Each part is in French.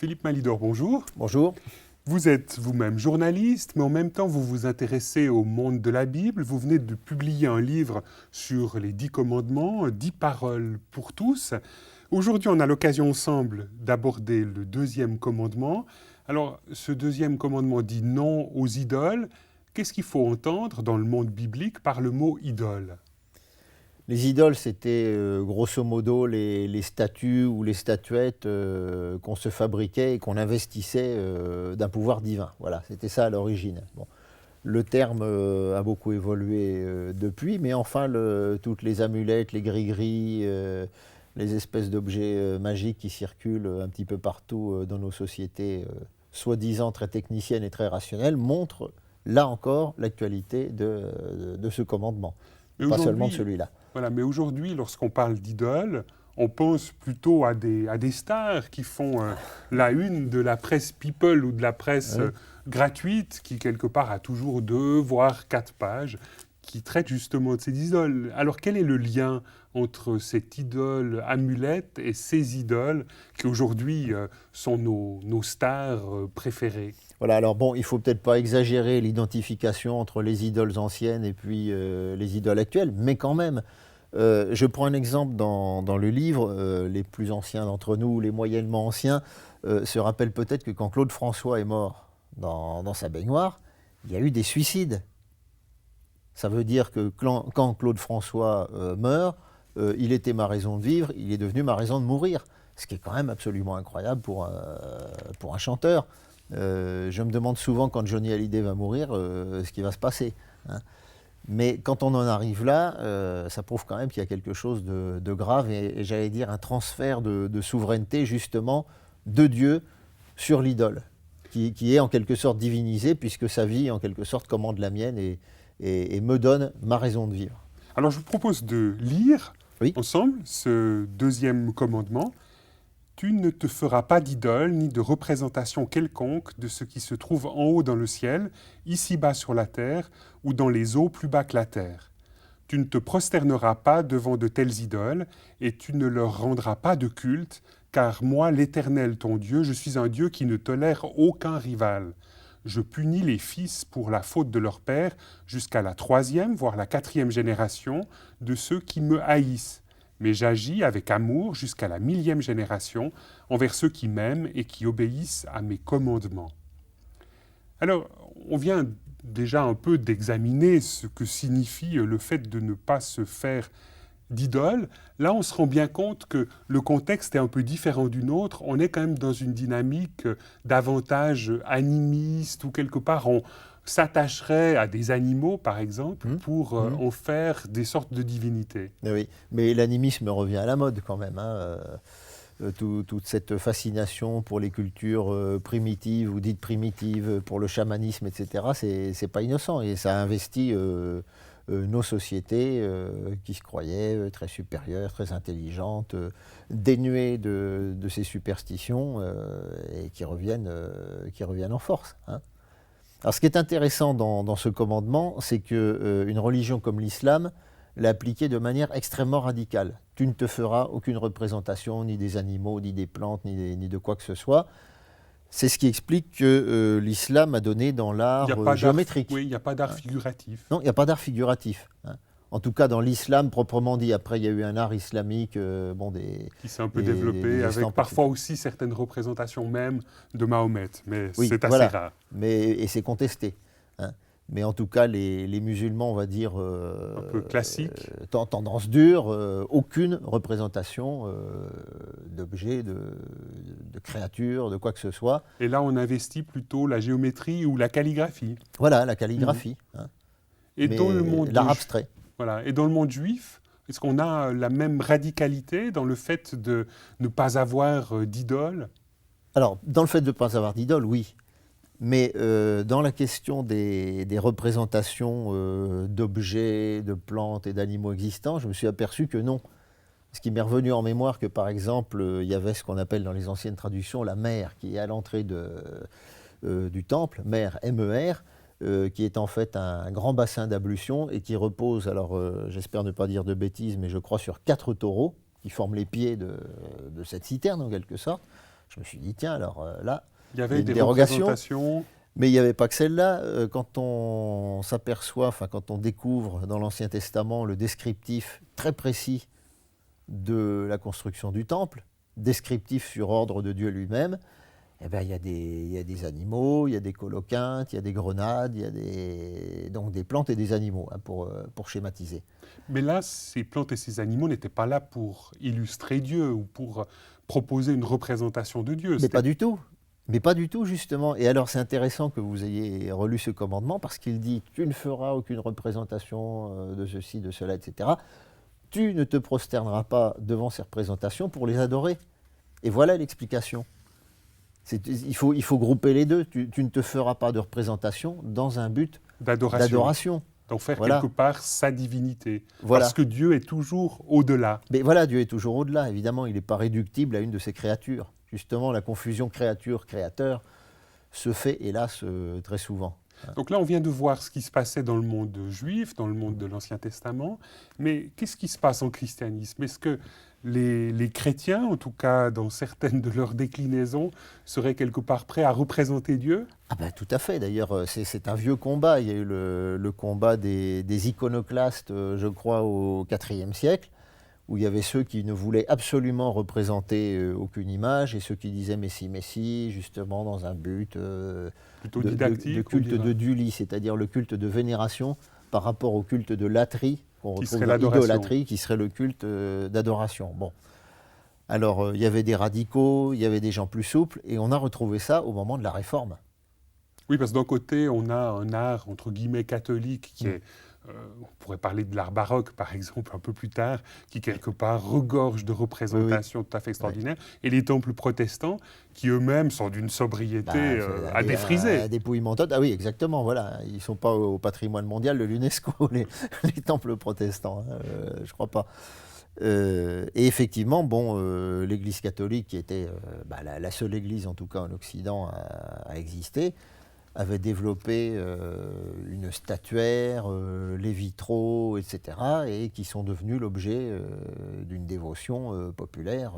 Philippe Malidor, bonjour. Bonjour. Vous êtes vous-même journaliste, mais en même temps, vous vous intéressez au monde de la Bible. Vous venez de publier un livre sur les 10 commandements, 10 paroles pour tous. Aujourd'hui, on a l'occasion ensemble d'aborder le deuxième commandement. Alors, ce deuxième commandement dit non aux idoles. Qu'est-ce qu'il faut entendre dans le monde biblique par le mot idole ? Les idoles, c'était grosso modo les statues ou les statuettes qu'on se fabriquait et qu'on investissait d'un pouvoir divin. Voilà, c'était ça à l'origine. Bon. Le terme a beaucoup évolué depuis, mais enfin, toutes les amulettes, les gris-gris, les espèces d'objets magiques qui circulent un petit peu partout dans nos sociétés, soi-disant très techniciennes et très rationnelles, montrent, là encore, l'actualité de ce commandement, pas seulement de celui-là. Voilà, mais aujourd'hui, lorsqu'on parle d'idoles, on pense plutôt à des stars qui font la une de la presse people ou de la presse gratuite, qui quelque part a toujours 2, voire 4 pages, qui traitent justement de ces idoles. Alors quel est le lien entre cette idole amulette et ces idoles qui aujourd'hui sont nos stars préférées ? Voilà, alors bon, il ne faut peut-être pas exagérer l'identification entre les idoles anciennes et puis les idoles actuelles, mais quand même, je prends un exemple dans le livre, les plus anciens d'entre nous, les moyennement anciens, se rappellent peut-être que quand Claude François est mort dans sa baignoire, il y a eu des suicides. Ça veut dire que quand Claude François meurt, il était ma raison de vivre, il est devenu ma raison de mourir, ce qui est quand même absolument incroyable pour un chanteur. Je me demande souvent quand Johnny Hallyday va mourir, ce qui va se passer. Hein. Mais quand on en arrive là, ça prouve quand même qu'il y a quelque chose de grave et j'allais dire un transfert de souveraineté justement de Dieu sur l'idole, qui est en quelque sorte divinisée puisque sa vie en quelque sorte commande la mienne et me donne ma raison de vivre. Alors je vous propose de lire ensemble ce deuxième commandement. Tu ne te feras pas d'idole ni de représentation quelconque de ce qui se trouve en haut dans le ciel, ici-bas sur la terre, ou dans les eaux plus bas que la terre. Tu ne te prosterneras pas devant de telles idoles, et tu ne leur rendras pas de culte, car moi, l'Éternel, ton Dieu, je suis un Dieu qui ne tolère aucun rival. Je punis les fils pour la faute de leur père jusqu'à la 3e, voire la 4e génération de ceux qui me haïssent. Mais j'agis avec amour jusqu'à la 1000e génération envers ceux qui m'aiment et qui obéissent à mes commandements. Alors, on vient déjà un peu d'examiner ce que signifie le fait de ne pas se faire d'idole. Là, on se rend bien compte que le contexte est un peu différent du nôtre. On est quand même dans une dynamique davantage animiste, où quelque part on s'attacherait à des animaux, par exemple, pour en faire des sortes de divinités. Oui, mais l'animisme revient à la mode quand même. Toute cette fascination pour les cultures primitives ou dites primitives, pour le chamanisme, etc., c'est pas innocent. Et ça a investi nos sociétés qui se croyaient très supérieures, très intelligentes, dénuées de ces superstitions et qui reviennent en force. Hein. Alors ce qui est intéressant dans ce commandement, c'est qu'une religion comme l'islam l'a appliqué de manière extrêmement radicale. Tu ne te feras aucune représentation ni des animaux, ni des plantes, ni de quoi que ce soit. C'est ce qui explique que l'islam a donné dans l'art géométrique. Oui, il n'y a pas d'art figuratif. Non, il n'y a pas d'art figuratif. Hein. En tout cas, dans l'islam proprement dit. Après, il y a eu un art islamique qui s'est un peu développé, avec parfois aussi certaines représentations même de Mahomet. Mais c'est assez rare. Et c'est contesté. Hein. Mais en tout cas, les musulmans, on va dire... un peu classiques. Tendance dure, aucune représentation d'objets, de créatures, de quoi que ce soit. Et là, on investit plutôt la géométrie ou la calligraphie. Voilà, la calligraphie. Hein. Et dans le monde l'art abstrait. Voilà. Et dans le monde juif, est-ce qu'on a la même radicalité dans le fait de ne pas avoir d'idole ? Alors, dans le fait de ne pas avoir d'idole, oui. Mais dans la question des représentations d'objets, de plantes et d'animaux existants, je me suis aperçu que non. Ce qui m'est revenu en mémoire que, par exemple, il y avait ce qu'on appelle dans les anciennes traductions la mer, qui est à l'entrée du temple, mer, M-E-R, qui est en fait un grand bassin d'ablution et qui repose, alors j'espère ne pas dire de bêtises, mais je crois sur 4 taureaux qui forment les pieds de cette citerne en quelque sorte. Je me suis dit, tiens, alors là, il y avait une des dérogation. représentations. Mais il n'y avait pas que celle-là. Quand on s'aperçoit, enfin quand on découvre dans l'Ancien Testament le descriptif très précis de la construction du temple, descriptif sur ordre de Dieu lui-même, eh ben, il y a des animaux, il y a des coloquintes, il y a des grenades, il y a donc des plantes et des animaux, hein, pour schématiser. Mais là, ces plantes et ces animaux n'étaient pas là pour illustrer Dieu ou pour proposer une représentation de Dieu. Mais pas du tout. Mais pas du tout, justement. Et alors, c'est intéressant que vous ayez relu ce commandement, parce qu'il dit « Tu ne feras aucune représentation de ceci, de cela, etc. Tu ne te prosterneras pas devant ces représentations pour les adorer. » Et voilà l'explication. Il faut grouper les deux. Tu ne te feras pas de représentation dans un but d'adoration. Donc faire quelque part sa divinité. Voilà. Parce que Dieu est toujours au-delà. Mais voilà, Dieu est toujours au-delà. Évidemment, il n'est pas réductible à une de ses créatures. Justement, la confusion créature-créateur se fait, hélas, très souvent. Donc là, on vient de voir ce qui se passait dans le monde juif, dans le monde de l'Ancien Testament. Mais qu'est-ce qui se passe en christianisme? Est-ce que les chrétiens, en tout cas dans certaines de leurs déclinaisons, seraient quelque part prêts à représenter Dieu? Ah ben, tout à fait. D'ailleurs, c'est un vieux combat. Il y a eu le combat des iconoclastes, je crois, au IVe siècle, où il y avait ceux qui ne voulaient absolument représenter aucune image, et ceux qui disaient Messie, justement dans un but plutôt didactique, de culte de dulie, c'est-à-dire le culte de vénération par rapport au culte de latrie, qu'on retrouve dans l'idolâtrie, qui serait le culte d'adoration. Bon. Alors, il y avait des radicaux, il y avait des gens plus souples, et on a retrouvé ça au moment de la Réforme. Oui, parce que d'un côté, on a un art, entre guillemets, catholique qui est... on pourrait parler de l'art baroque, par exemple, un peu plus tard, qui quelque part regorge de représentations tout à fait extraordinaires, et les temples protestants, qui eux-mêmes sont d'une sobriété à défriser. À dépouillement total. Ah oui, exactement, voilà. Ils ne sont pas au patrimoine mondial de l'UNESCO, les temples protestants, hein, je ne crois pas. Et effectivement, bon, l'Église catholique, qui était la seule Église, en tout cas en Occident, à exister, avait développé une statuaire, les vitraux, etc., et qui sont devenus l'objet d'une dévotion populaire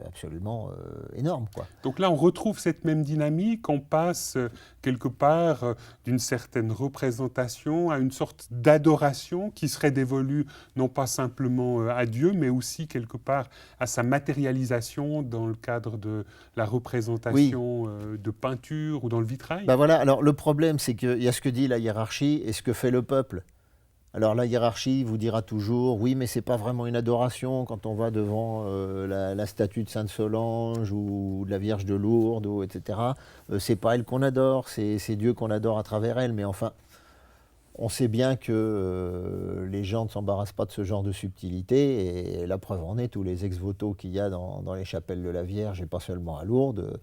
absolument énorme, quoi. Donc là, on retrouve cette même dynamique, on passe quelque part d'une certaine représentation à une sorte d'adoration qui serait dévolue non pas simplement à Dieu, mais aussi quelque part à sa matérialisation dans le cadre de la représentation de peinture ou dans le vitrail. Ben voilà, alors le problème, c'est qu'il y a ce que dit la hiérarchie et ce que fait le peuple. Alors la hiérarchie vous dira toujours, oui, mais c'est pas vraiment une adoration quand on va devant la statue de Sainte Solange ou de la Vierge de Lourdes, etc. C'est pas elle qu'on adore, c'est Dieu qu'on adore à travers elle. Mais enfin, on sait bien que les gens ne s'embarrassent pas de ce genre de subtilité. Et la preuve en est, tous les ex-voto qu'il y a dans les chapelles de la Vierge, et pas seulement à Lourdes,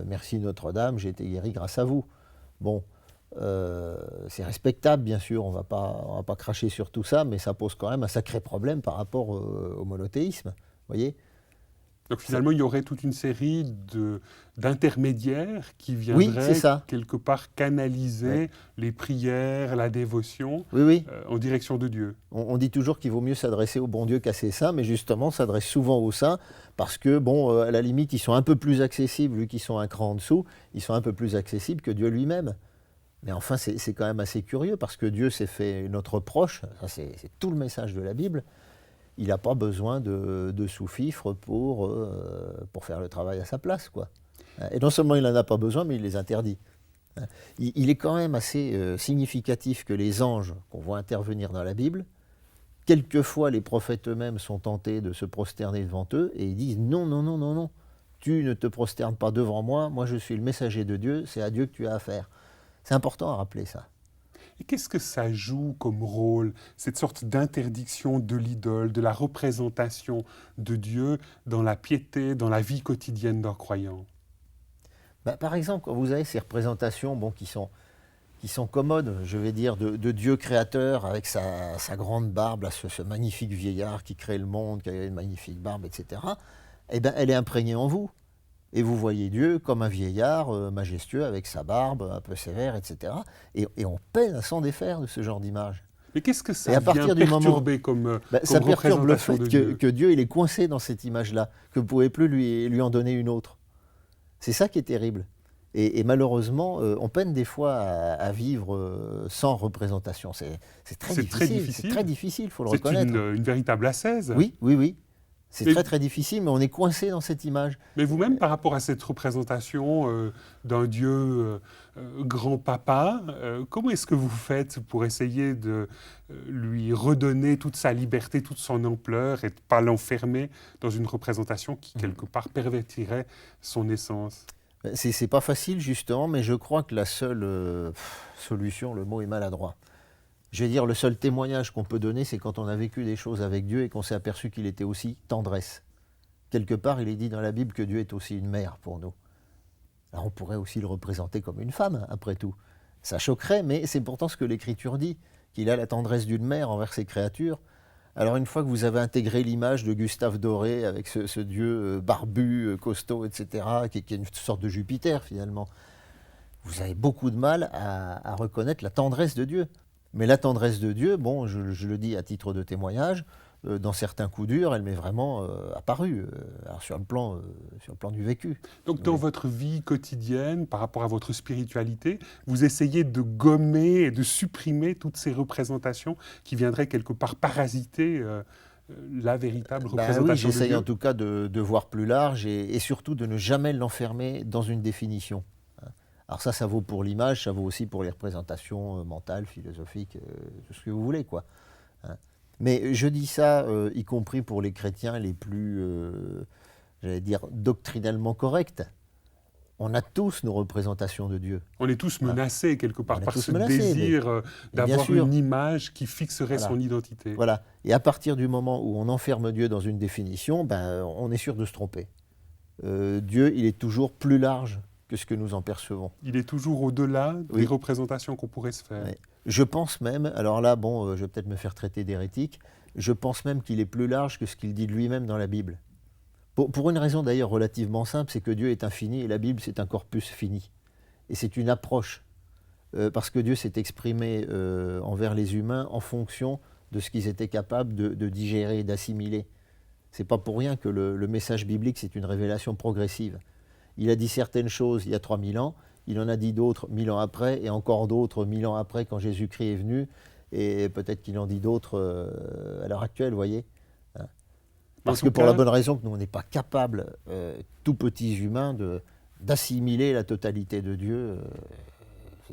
merci Notre-Dame, j'ai été guéri grâce à vous. Bon. C'est respectable, bien sûr, on va pas cracher sur tout ça, mais ça pose quand même un sacré problème par rapport au monothéisme, voyez. Donc finalement, il y aurait toute une série d'intermédiaires qui viendraient quelque part canaliser les prières, la dévotion en direction de Dieu. On dit toujours qu'il vaut mieux s'adresser au bon Dieu qu'à ses saints, mais justement, s'adresse souvent aux saints parce que, bon, à la limite, ils sont un peu plus accessibles, vu qu'ils sont un cran en dessous, ils sont un peu plus accessibles que Dieu lui-même. Mais enfin, c'est quand même assez curieux, parce que Dieu s'est fait notre proche, ça c'est tout le message de la Bible. Il n'a pas besoin de sous-fifres pour faire le travail à sa place, quoi. Et non seulement il n'en a pas besoin, mais il les interdit. Il est quand même assez significatif que les anges qu'on voit intervenir dans la Bible, quelquefois les prophètes eux-mêmes sont tentés de se prosterner devant eux, et ils disent non, non, non, non, non, tu ne te prosternes pas devant moi, moi je suis le messager de Dieu, c'est à Dieu que tu as affaire. C'est important à rappeler ça. Et qu'est-ce que ça joue comme rôle, cette sorte d'interdiction de l'idole, de la représentation de Dieu dans la piété, dans la vie quotidienne d'un croyant? Par exemple, quand vous avez ces représentations qui sont commodes, je vais dire, de Dieu créateur avec sa grande barbe, là, ce magnifique vieillard qui crée le monde, qui a une magnifique barbe, etc., eh ben, elle est imprégnée en vous. Et vous voyez Dieu comme un vieillard majestueux avec sa barbe un peu sévère, etc. Et on peine à s'en défaire de ce genre d'image. Mais qu'est-ce que ça vient perturber comme ça perturbe le fait de Dieu que Dieu il est coincé dans cette image-là, que vous ne pouvez plus lui en donner une autre. C'est ça qui est terrible. Et malheureusement, on peine des fois à vivre sans représentation. C'est très difficile. C'est très difficile, il faut le reconnaître. C'est une véritable ascèse. Oui, oui, oui. C'est très très difficile, mais on est coincé dans cette image. Mais vous-même, par rapport à cette représentation d'un Dieu grand-papa, comment est-ce que vous faites pour essayer de lui redonner toute sa liberté, toute son ampleur, et de ne pas l'enfermer dans une représentation qui, quelque part, pervertirait son essence? C'est pas facile, justement, mais je crois que la seule solution, le mot est maladroit. Je vais dire, le seul témoignage qu'on peut donner, c'est quand on a vécu des choses avec Dieu et qu'on s'est aperçu qu'il était aussi tendresse. Quelque part, il est dit dans la Bible que Dieu est aussi une mère pour nous. Alors on pourrait aussi le représenter comme une femme, après tout. Ça choquerait, mais c'est pourtant ce que l'Écriture dit, qu'il a la tendresse d'une mère envers ses créatures. Alors une fois que vous avez intégré l'image de Gustave Doré avec ce Dieu barbu, costaud, etc., qui est une sorte de Jupiter finalement, vous avez beaucoup de mal à reconnaître la tendresse de Dieu. Mais la tendresse de Dieu, bon, je le dis à titre de témoignage, dans certains coups durs, elle m'est vraiment apparue, alors sur le plan du vécu. Donc dans votre vie quotidienne, par rapport à votre spiritualité, vous essayez de gommer et de supprimer toutes ces représentations qui viendraient quelque part parasiter la véritable représentation oui, de j'essaye Dieu. en tout cas de voir plus large et surtout de ne jamais l'enfermer dans une définition. Alors ça vaut pour l'image, ça vaut aussi pour les représentations mentales, philosophiques, tout ce que vous voulez, quoi. Mais je dis ça, y compris pour les chrétiens les plus, j'allais dire, doctrinalement corrects. On a tous nos représentations de Dieu. On est tous menacés quelque part par ce menacés, désir d'avoir une image qui fixerait son identité. Voilà. Et à partir du moment où on enferme Dieu dans une définition, ben, on est sûr de se tromper. Dieu, il est toujours plus large que ce que nous en percevons. Il est toujours au-delà des représentations qu'on pourrait se faire. Oui. Je pense même, alors là, bon, je vais peut-être me faire traiter d'hérétique, je pense même qu'il est plus large que ce qu'il dit de lui-même dans la Bible. Pour une raison d'ailleurs relativement simple, c'est que Dieu est infini et la Bible c'est un corpus fini. Et c'est une approche, parce que Dieu s'est exprimé envers les humains en fonction de ce qu'ils étaient capables de digérer, d'assimiler. C'est pas pour rien que le message biblique c'est une révélation progressive. Il a dit certaines choses il y a 3000 ans, il en a dit d'autres 1000 ans après, et encore d'autres 1000 ans après quand Jésus-Christ est venu, et peut-être qu'il en dit d'autres à l'heure actuelle, vous voyez. Parce que pour la bonne raison que nous, on n'est pas capables, tout petits humains, d'assimiler la totalité de Dieu,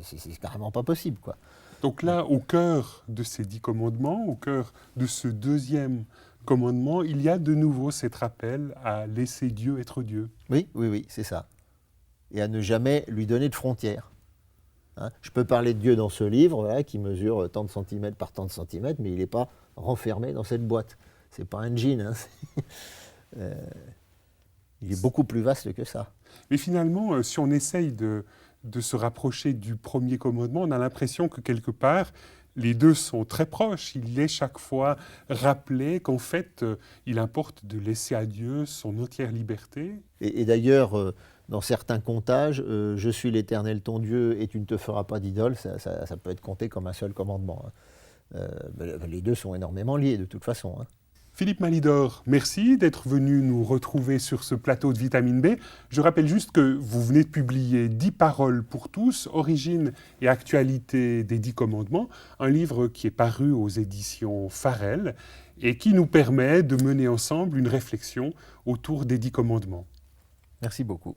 c'est carrément pas possible, quoi. Donc là, au cœur de ces 10 commandements, au cœur de ce deuxième commandement, il y a de nouveau cet rappel à laisser Dieu être Dieu. Oui, oui, oui, c'est ça. Et à ne jamais lui donner de frontières. Je peux parler de Dieu dans ce livre, voilà, qui mesure tant de centimètres par tant de centimètres, mais il n'est pas renfermé dans cette boîte. C'est pas un jean. Il est beaucoup plus vaste que ça. Mais finalement, si on essaye de se rapprocher du premier commandement, on a l'impression que quelque part, les deux sont très proches. Il est chaque fois rappelé qu'en fait, il importe de laisser à Dieu son entière liberté. Et d'ailleurs, dans certains comptages, je suis l'Éternel ton Dieu et tu ne te feras pas d'idole, ça peut être compté comme un seul commandement. Les deux sont énormément liés de toute façon. Philippe Malidor, merci d'être venu nous retrouver sur ce plateau de Vitamine B. Je rappelle juste que vous venez de publier 10 paroles pour tous, origine et actualité des 10 commandements, un livre qui est paru aux éditions Farel et qui nous permet de mener ensemble une réflexion autour des 10 commandements. Merci beaucoup.